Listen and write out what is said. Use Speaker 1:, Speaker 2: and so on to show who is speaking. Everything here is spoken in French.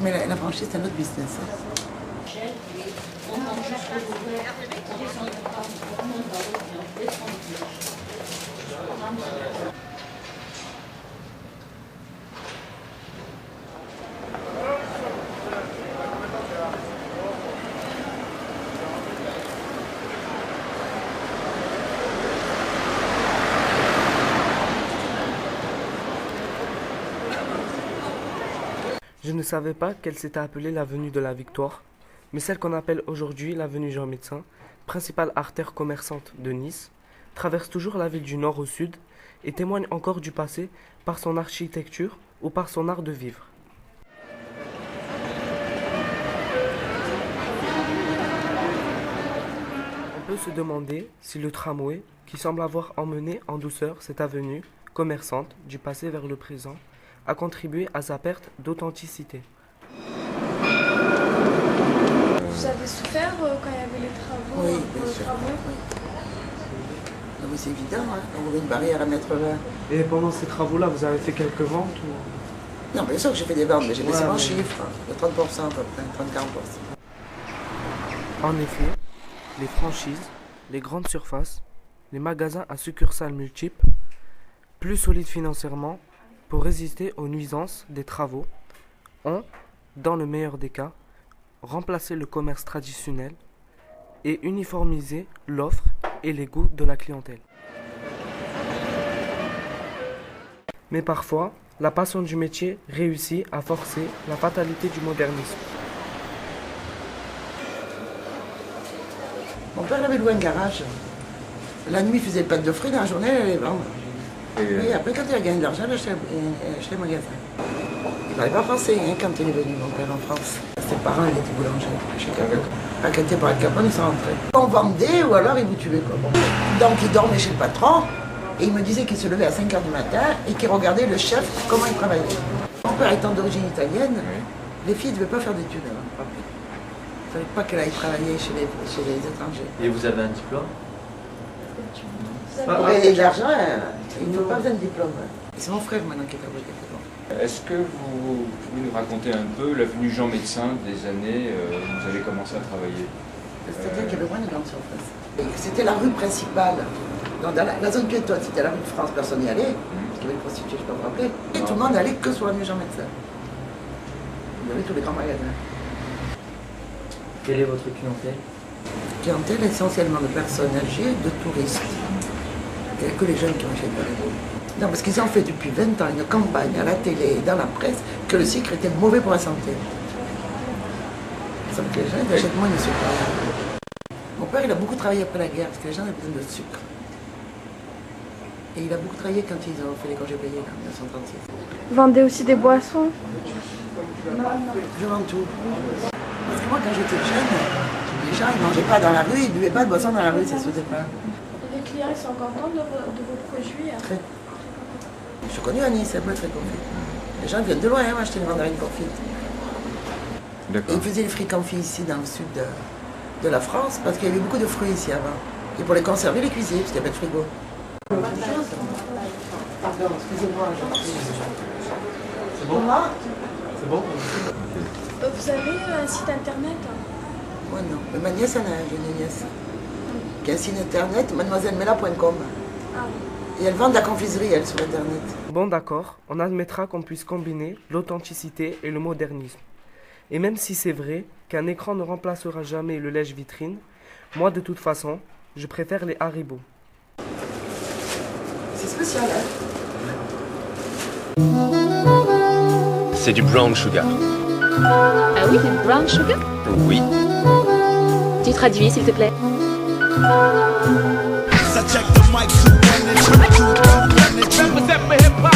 Speaker 1: Mais la franchise, c'est un autre business.
Speaker 2: Je ne savais pas qu'elle s'était appelée l'avenue de la Victoire, mais celle qu'on appelle aujourd'hui l'avenue Jean Médecin, principale artère commerçante de Nice, traverse toujours la ville du nord au sud et témoigne encore du passé par son architecture ou par son art de vivre. On peut se demander si le tramway, qui semble avoir emmené en douceur cette avenue commerçante du passé vers le présent, a contribué à sa perte d'authenticité.
Speaker 3: Vous avez souffert quand il y avait les travaux?
Speaker 1: Oui, bien sûr. Ah oui, c'est évident, hein. On avait une barrière à mettre là.
Speaker 2: Et pendant ces travaux-là, vous avez fait quelques ventes ou...
Speaker 1: Non, bien sûr que j'ai fait des ventes, mais j'ai laissé mon
Speaker 2: mais-
Speaker 1: chiffre, de 30% à peu près, 30-40%.
Speaker 2: En effet, les franchises, les grandes surfaces, les magasins à succursales multiples, plus solides financièrement pour résister aux nuisances des travaux, ont, dans le meilleur des cas, remplacé le commerce traditionnel et uniformisé l'offre et les goûts de la clientèle. Mais parfois, la passion du métier réussit à forcer la fatalité du modernisme.
Speaker 1: Mon père avait loué un garage. La nuit, il faisait le pâte de fruits, dans la journée, il allait vendre. Et après, quand il a gagné de l'argent, il achetait un magasin. Il n'avait pas français hein, quand il est venu, mon père, en France. Ses parents, ils étaient boulangers chez Capone. Quand il était par le Capone, ils sont rentrés. On vendait ou alors ils vous tuaient. Quoi. Bon. Donc, il dormait chez le patron et il me disait qu'il se levait à 5 h du matin et qu'il regardait le chef, comment il travaillait. Mon père étant d'origine italienne, les filles ne devaient pas faire d'études avant. Il ne fallait pas qu'elle aille travailler chez les étrangers.
Speaker 4: Et vous avez un diplôme?
Speaker 1: Et l'argent, il ne faut pas besoin de diplôme. C'est mon frère maintenant qui est fabriqué.
Speaker 5: Est-ce que vous pouvez nous raconter un peu l'avenue Jean Médecin des années où vous avez commencé à travailler?
Speaker 1: C'est-à-dire qu'il y avait moins de grandes surfaces. C'était la rue principale. Donc, dans la zone piétonne, c'était la rue de France, personne n'y allait. Parce qu'il y avait les prostituées, je ne peux pas vous rappeler. Et tout le monde n'allait que sur l'avenue Jean Médecin. Il y avait tous les grands magasins.
Speaker 4: Quelle est votre clientèle?
Speaker 1: Clientèle essentiellement de personnes âgées, de touristes. Il n'y a que les jeunes qui ont acheté de la maison. Non, parce qu'ils ont fait depuis 20 ans une campagne à la télé et dans la presse que le sucre était mauvais pour la santé. Sauf que les gens achètent moins de sucre. Mon père, il a beaucoup travaillé après la guerre parce que les gens avaient besoin de sucre. Et il a beaucoup travaillé quand ils ont fait les congés payés en 1936.
Speaker 3: Vous vendez aussi des boissons?
Speaker 1: Je vends tout. Parce que moi, quand j'étais jeune, les gens, ils ne mangeaient pas dans la rue, ils ne buvaient pas de boisson dans la rue, ça se faisait pas.
Speaker 3: Les clients ils sont contents de vos produits?
Speaker 1: Très. Je suis connue à Nice, c'est pas très confit. Les gens viennent de loin hein, acheter les mandarines confites. Et
Speaker 5: D'accord.
Speaker 1: ils faisaient les fruits confits ici dans le sud de la France parce qu'il y avait beaucoup de fruits ici avant. Et pour les conserver, les cuisiner parce qu'il n'y avait pas de frigo. Pardon, excusez-moi.
Speaker 2: C'est bon? C'est bon?
Speaker 3: Vous avez un site internet?
Speaker 1: Moi non. Mais ma nièce en a, j'ai une nièce. Qui a un site internet, mademoisellemela.com.
Speaker 3: Ah.
Speaker 1: Et elle vend de la confiserie, elle, sur internet.
Speaker 2: Bon d'accord, on admettra qu'on puisse combiner l'authenticité et le modernisme. Et même si c'est vrai qu'un écran ne remplacera jamais le lèche-vitrine, moi de toute façon, je préfère les Haribo.
Speaker 1: C'est spécial, hein?
Speaker 6: C'est du brown sugar.
Speaker 7: Ah oui, du brown sugar?
Speaker 6: Oui.
Speaker 7: Tu traduis, s'il te plaît.
Speaker 8: I check the mic to run it. Represent for hip hop.